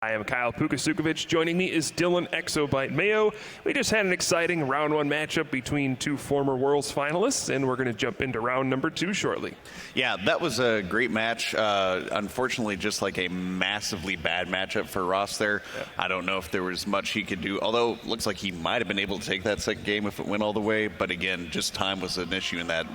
I am Kyle Pukasukovic. Joining me is Dylan Exobyte Mayo. We just had an exciting round one matchup between two former Worlds finalists, and we're going to jump into round number two shortly. Yeah, that was a great match. Unfortunately, just like a massively bad matchup for Ross there. Yeah. I don't know if there was much he could do, although it looks like he might have been able to take that second game if it went all the way. But again, just time was an issue in that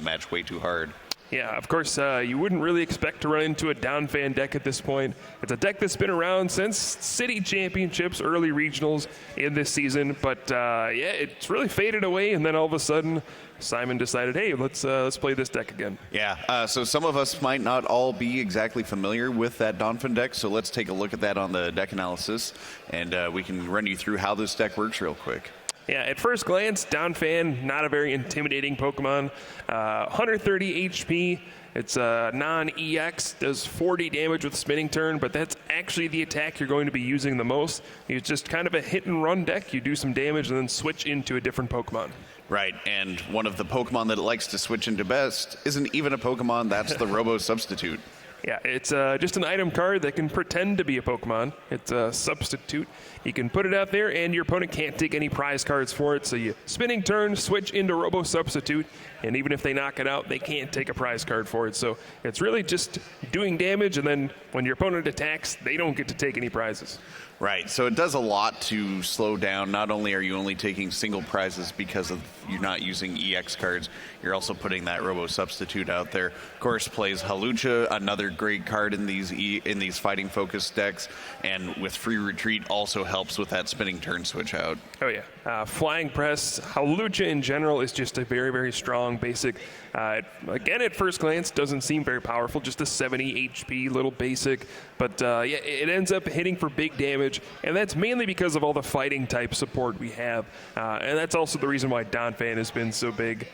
match way too hard. Yeah, of course, you wouldn't really expect to run into a Donphan deck at this point. It's a deck that's been around since City Championships, early regionals in this season, but it's really faded away, and then all of a sudden, Simon decided, hey, let's play this deck again. Yeah, so some of us might not all be exactly familiar with that Donphan deck, so let's take a look at that on the deck analysis, and we can run you through how this deck works real quick. Yeah, at first glance, Donphan, not a very intimidating Pokemon. 130 HP. It's a non-EX, does 40 damage with Spinning Turn, but that's actually the attack you're going to be using the most. It's just kind of a hit-and-run deck. You do some damage and then switch into a different Pokemon. Right, and one of the Pokemon that it likes to switch into best isn't even a Pokemon, that's the Robo Substitute. Yeah, it's just an item card that can pretend to be a Pokemon. It's a substitute. You can put it out there, and your opponent can't take any prize cards for it. So you Spinning Turn, switch into Robo Substitute, and even if they knock it out, they can't take a prize card for it. So it's really just doing damage, and then when your opponent attacks, they don't get to take any prizes. Right, so it does a lot to slow down. Not only are you only taking single prizes because of you're not using EX cards, you're also putting that Robo Substitute out there. Of course, plays Hawlucha, another great card in these fighting focused decks, and with Free Retreat also helps with that Spinning Turn switch out. Oh yeah, Flying Press, Hawlucha in general is just a very, very strong basic. Again, at first glance, doesn't seem very powerful, just a 70 HP little basic, but it ends up hitting for big damage, and that's mainly because of all the fighting type support we have, and that's also the reason why Donphan has been so big.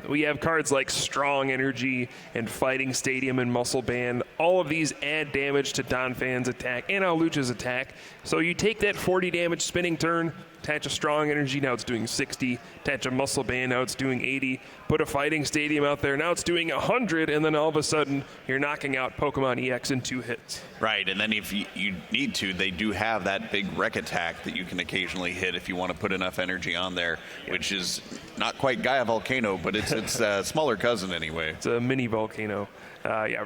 We have cards like Strong Energy and Fighting Stadium and Muscle Band. All of these add damage to Donphan's attack and Hawlucha's attack, so you take that 40 damage Spinning Turn, attach a Strong Energy, now it's doing 60. Attach a Muscle Band, now it's doing 80. Put a Fighting Stadium out there, now it's doing 100, and then all of a sudden, you're knocking out Pokemon EX in 2 hits. Right, and then if you need to, they do have that big Wreck attack that you can occasionally hit if you want to put enough energy on there, which is not quite Gaia Volcano, but it's a smaller cousin anyway. It's a mini Volcano.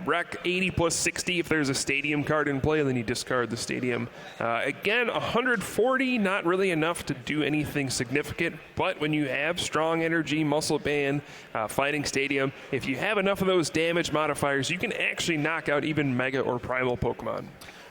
Wreck 80 plus 60 if there's a Stadium card in play, and then you discard the Stadium. Again, 140, not really enough to do anything significant, but when you have Strong Energy, Muscle Band, Fighting Stadium, if you have enough of those damage modifiers, you can actually knock out even Mega or Primal Pokemon.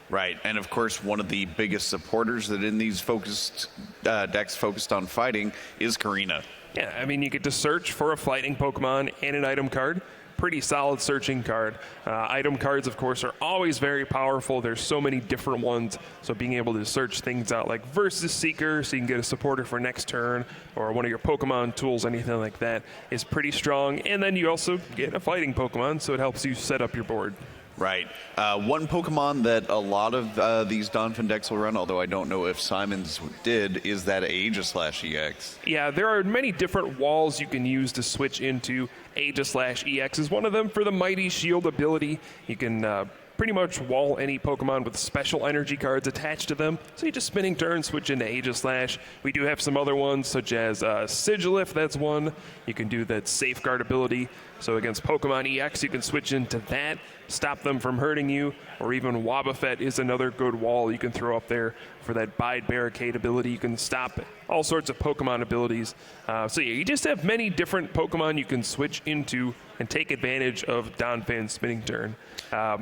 Right, and of course, one of the biggest supporters that in these focused decks focused on fighting is Karina. Yeah, I mean, you get to search for a fighting Pokemon and an item card. Pretty solid searching card. Item cards, of course, are always very powerful. There's so many different ones, so being able to search things out like Versus Seeker, so you can get a supporter for next turn, or one of your Pokemon tools, anything like that, is pretty strong. And then you also get a fighting Pokemon, so it helps you set up your board. Right. One Pokemon that a lot of these Donphan decks will run, although I don't know if Simon's did, is that Aegislash-EX. Yeah, there are many different walls you can use to switch into. Aegislash-EX is one of them for the Mighty Shield ability. You can pretty much wall any Pokemon with special energy cards attached to them. So you just Spinning Turn, switch into Aegislash. We do have some other ones, such as Sigilif, that's one. You can do that Safeguard ability. So against Pokemon EX, you can switch into that, stop them from hurting you, or even Wobbuffet is another good wall you can throw up there for that Bide Barricade ability. You can stop all sorts of Pokemon abilities. So yeah, you just have many different Pokemon you can switch into and take advantage of Donphan's Spinning Turn.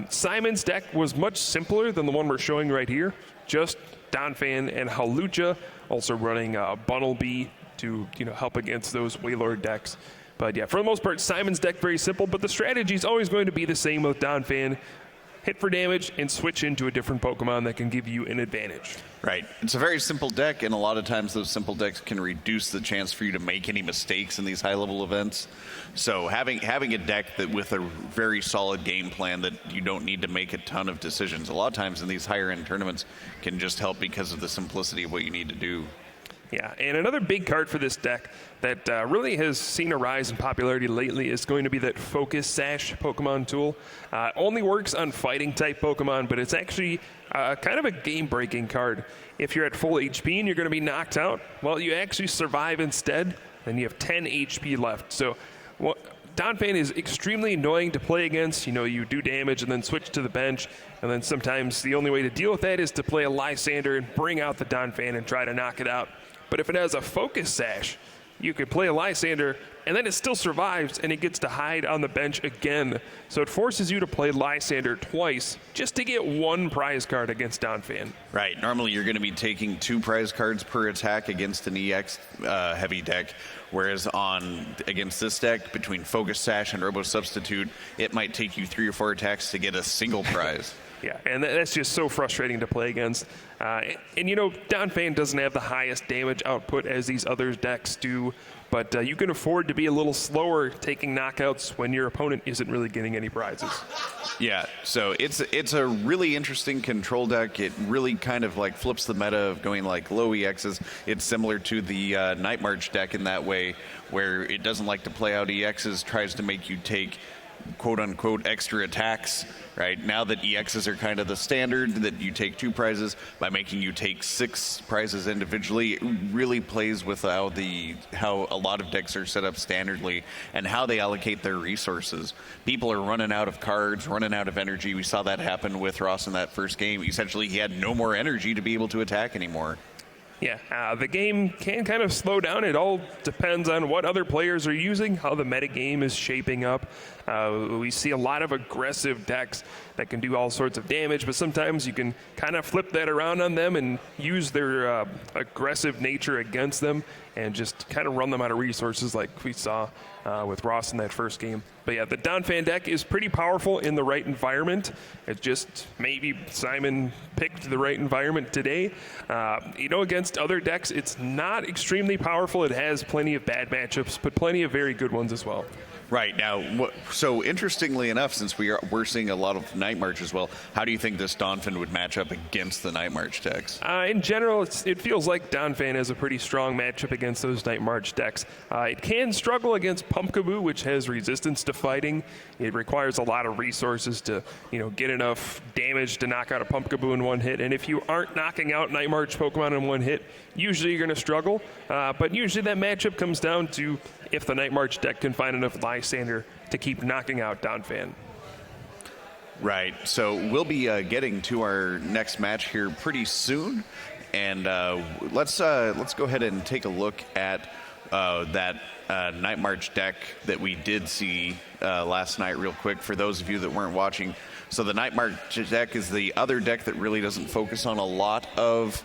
Simon's deck was much simpler than the one we're showing right here. Just Donphan and Hawlucha, also running Bunnelby to help against those Wailord decks. But yeah, for the most part, Simon's deck very simple, but the strategy is always going to be the same with Donphan. Hit for damage and switch into a different Pokemon that can give you an advantage. Right. It's a very simple deck, and a lot of times those simple decks can reduce the chance for you to make any mistakes in these high-level events. So having a deck that with a very solid game plan that you don't need to make a ton of decisions, a lot of times in these higher-end tournaments can just help because of the simplicity of what you need to do. Yeah, and another big card for this deck that really has seen a rise in popularity lately is going to be that Focus Sash Pokemon tool. Only works on fighting-type Pokemon, but it's actually kind of a game-breaking card. If you're at full HP and you're going to be knocked out, well, you actually survive instead, then you have 10 HP left. So Donphan is extremely annoying to play against. You do damage and then switch to the bench, and then sometimes the only way to deal with that is to play a Lysander and bring out the Donphan and try to knock it out. But if it has a Focus Sash, you could play a Lysander, and then it still survives, and it gets to hide on the bench again. So it forces you to play Lysander twice just to get one prize card against Donphan. Right. Normally you're going to be taking 2 prize cards per attack against an EX heavy deck, whereas against this deck, between Focus Sash and Robo Substitute, it might take you 3 or 4 attacks to get a single prize. Yeah, and that's just so frustrating to play against. And Donphan doesn't have the highest damage output as these other decks do, but you can afford to be a little slower taking knockouts when your opponent isn't really getting any prizes. Yeah, so it's a really interesting control deck. It really kind of like flips the meta of going like low EXs. It's similar to the Night March deck in that way, where it doesn't like to play out EXs, tries to make you take quote-unquote extra attacks. Right now that EXs are kind of the standard, that you take 2 prizes, by making you take 6 prizes individually, it really plays with how a lot of decks are set up standardly and how they allocate their resources. People are running out of cards, running out of energy. We saw that happen with Ross in that first game. Essentially, he had no more energy to be able to attack anymore. Yeah, the game can kind of slow down. It all depends on what other players are using, how the metagame is shaping up. We see a lot of aggressive decks that can do all sorts of damage, but sometimes you can kind of flip that around on them and use their aggressive nature against them and just kind of run them out of resources like we saw with Ross in that first game. But yeah, the Donphan deck is pretty powerful in the right environment. It's just maybe Simon picked the right environment today. Against other decks, it's not extremely powerful. It has plenty of bad matchups, but plenty of very good ones as well. Right. Now, so interestingly enough, since we're seeing a lot of Night March as well, how do you think this Donphan would match up against the Night March decks? In general, it feels like Donphan has a pretty strong matchup against those Night March decks. It can struggle against Pumpkaboo, which has resistance to fighting. It requires a lot of resources to, get enough damage to knock out a Pumpkaboo in one hit. And if you aren't knocking out Night March Pokemon in one hit, usually you're going to struggle. But usually that matchup comes down to if the Night March deck can find enough Lysander to keep knocking out Donphan. Right. So we'll be getting to our next match here pretty soon, and let's go ahead and take a look at that Night March deck that we did see last night real quick for those of you that weren't watching. So the Night March deck is the other deck that really doesn't focus on a lot of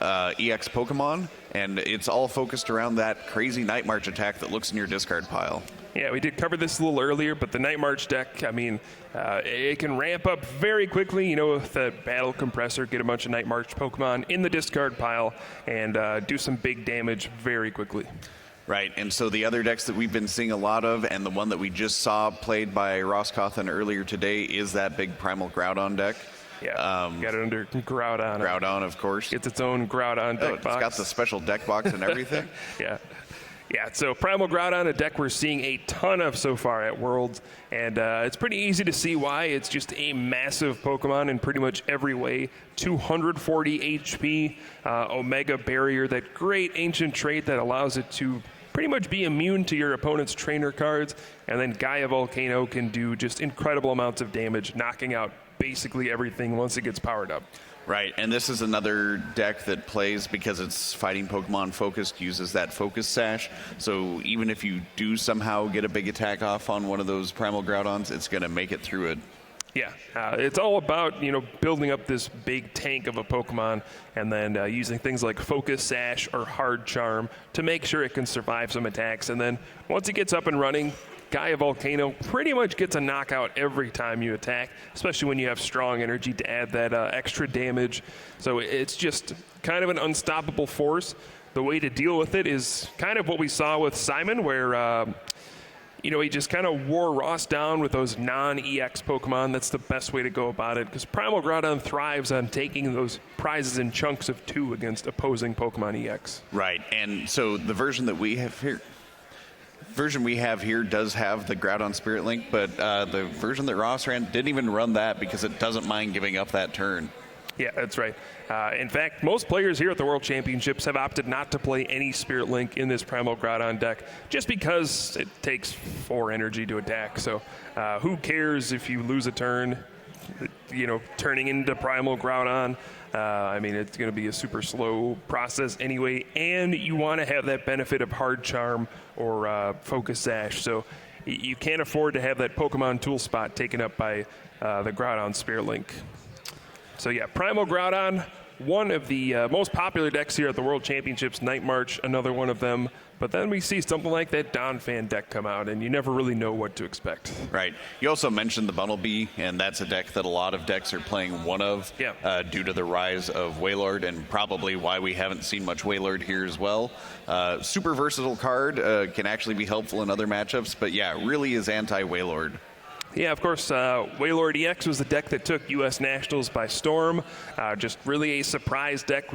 EX Pokemon, and it's all focused around that crazy Night March attack that looks in your discard pile. Yeah, we did cover this a little earlier, but the Night March deck, it can ramp up very quickly, with the Battle Compressor, get a bunch of Night March Pokemon in the discard pile, and do some big damage very quickly. Right, and so the other decks that we've been seeing a lot of, and the one that we just saw played by Ross Cawthon earlier today, is that big Primal Groudon deck. Yeah, got it under Groudon. Groudon, of course. It's its own Groudon deck box. It's got the special deck box and everything. Yeah, so Primal Groudon, a deck we're seeing a ton of so far at Worlds, and it's pretty easy to see why. It's just a massive Pokemon in pretty much every way. 240 HP, Omega Barrier, that great ancient trait that allows it to pretty much be immune to your opponent's trainer cards, and then Gaia Volcano can do just incredible amounts of damage, knocking out basically everything once it gets powered up. Right, and this is another deck that plays, because it's fighting Pokemon focused, uses that Focus Sash. So even if you do somehow get a big attack off on one of those Primal Groudons, it's going to make it through it. Yeah, it's all about, building up this big tank of a Pokemon and then using things like Focus Sash or Hard Charm to make sure it can survive some attacks. And then once it gets up and running, Gaia Volcano pretty much gets a knockout every time you attack, especially when you have strong energy to add that extra damage. So it's just kind of an unstoppable force. The way to deal with it is kind of what we saw with Simon, where he just kind of wore Ross down with those non-EX Pokemon. That's the best way to go about it, because Primal Groudon thrives on taking those prizes in chunks of 2 against opposing Pokemon EX. Right, and so the version that we have here does have the Groudon Spirit Link, but the version that Ross ran didn't even run that because it doesn't mind giving up that turn. Yeah, that's right. In fact, most players here at the World Championships have opted not to play any Spirit Link in this Primal Groudon deck, just because it takes 4 energy to attack. So who cares if you lose a turn, turning into Primal Groudon? It's going to be a super slow process anyway, and you want to have that benefit of Hard Charm or Focus Sash. So you can't afford to have that Pokemon tool spot taken up by the Groudon Spirit Link. So yeah, Primal Groudon, one of the most popular decks here at the World Championships. Night March, another one of them. But then we see something like that Donphan deck come out, and you never really know what to expect. Right. You also mentioned the Bunnelby, and that's a deck that a lot of decks are playing one of due to the rise of Wailord, and probably why we haven't seen much Wailord here as well. Super versatile card, can actually be helpful in other matchups, but yeah, really is anti-Wailord. Yeah, of course, Wailord EX was the deck that took U.S. Nationals by storm. Just really a surprise deck.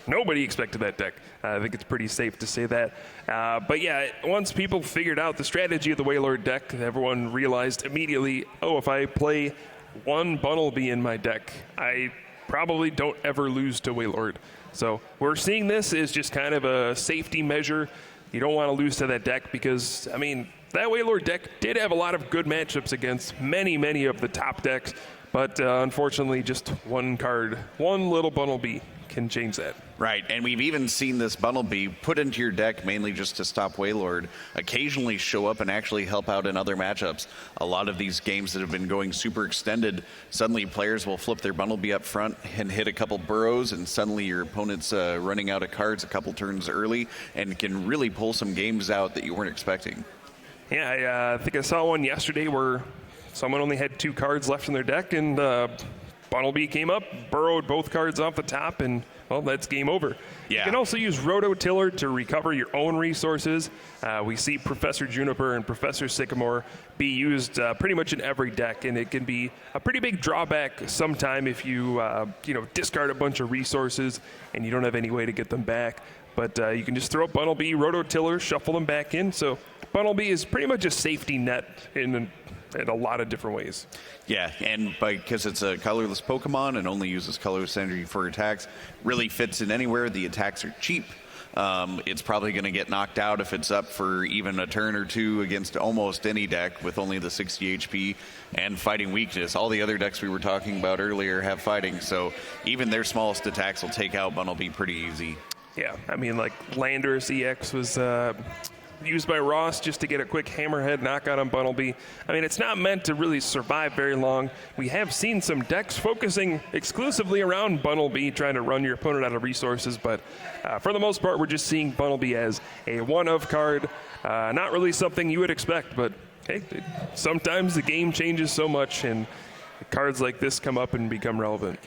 Nobody expected that deck. I think it's pretty safe to say that. But yeah, once people figured out the strategy of the Wailord deck, everyone realized immediately, if I play one Bunnelby in my deck, I probably don't ever lose to Wailord. So we're seeing this as just kind of a safety measure. You don't want to lose to that deck because, that Wailord deck did have a lot of good matchups against many of the top decks, but unfortunately just one little Bunnelby can change that. Right, and we've even seen this Bunnelby put into your deck mainly just to stop Wailord, occasionally show up and actually help out in other matchups. A lot of these games that have been going super extended, suddenly players will flip their Bunnelby up front and hit a couple burrows, and suddenly your opponent's running out of cards a couple turns early and can really pull some games out that you weren't expecting. Yeah, I think I saw one yesterday where someone only had 2 cards left in their deck, and Bunnelby came up, burrowed both cards off the top, and, that's game over. Yeah. You can also use Rototiller to recover your own resources. We see Professor Juniper and Professor Sycamore be used pretty much in every deck, and it can be a pretty big drawback sometime if you, discard a bunch of resources and you don't have any way to get them back. But you can just throw up Bunnelby, Rototiller, shuffle them back in. So Bunnelby is pretty much a safety net in a lot of different ways. Yeah, and because it's a colorless Pokemon and only uses colorless energy for attacks, really fits in anywhere. The attacks are cheap. It's probably going to get knocked out if it's up for even a turn or 2 against almost any deck with only the 60 HP and fighting weakness. All the other decks we were talking about earlier have fighting, so even their smallest attacks will take out Bunnelby pretty easy. Yeah, like Landorus EX was used by Ross just to get a quick hammerhead knockout on Bunnelby. It's not meant to really survive very long. We have seen some decks focusing exclusively around Bunnelby, trying to run your opponent out of resources, but for the most part, we're just seeing Bunnelby as a one-of card. Not really something you would expect, but hey, sometimes the game changes so much, and cards like this come up and become relevant.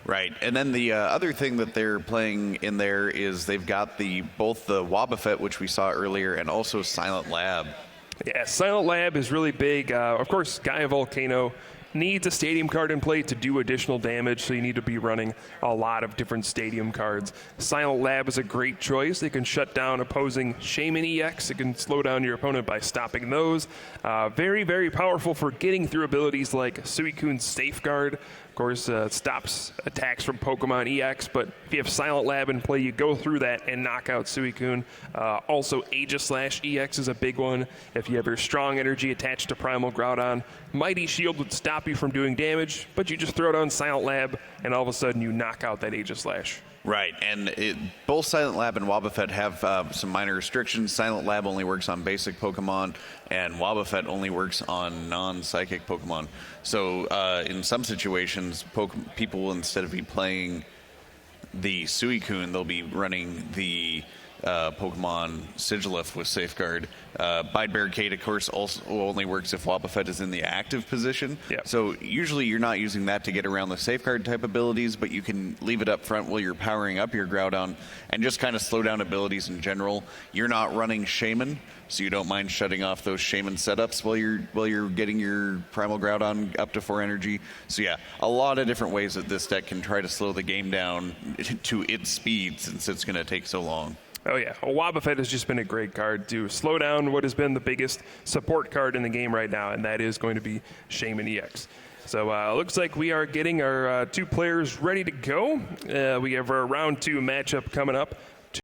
Right, and then the other thing that they're playing in there is they've got both the Wobbuffet, which we saw earlier, and also Silent Lab. Yeah, Silent Lab is really big. Of course, Gaia Volcano needs a stadium card in play to do additional damage, so you need to be running a lot of different stadium cards. Silent Lab is a great choice. It can shut down opposing Shaman EX. It can slow down your opponent by stopping those. Very, very powerful for getting through abilities like Suicune's Safeguard. Of course, stops attacks from Pokemon EX, but if you have Silent Lab in play, you go through that and knock out Suicune. Also, Aegislash EX is a big one. If you have your strong energy attached to Primal Groudon, Mighty Shield would stop you from doing damage, but you just throw down Silent Lab, and all of a sudden you knock out that Aegislash. Right, and both Silent Lab and Wobbuffet have some minor restrictions. Silent Lab only works on basic Pokemon, and Wobbuffet only works on non-psychic Pokemon. So in some situations, people will, instead of be playing the Suicune, they'll be running the Pokemon Sigilyph with Safeguard. Bide Barricade, of course, also only works if Wobbuffet is in the active position. Yep. So usually you're not using that to get around the Safeguard type abilities, but you can leave it up front while you're powering up your Groudon and just kind of slow down abilities in general. You're not running Shaman, so you don't mind shutting off those Shaman setups while you're getting your Primal Groudon up to 4 energy. So yeah, a lot of different ways that this deck can try to slow the game down to its speed since it's going to take so long. Oh yeah, well, Wobbuffet has just been a great card to slow down what has been the biggest support card in the game right now, and that is going to be Shaman EX. So looks like we are getting our 2 players ready to go. We have our round 2 matchup coming up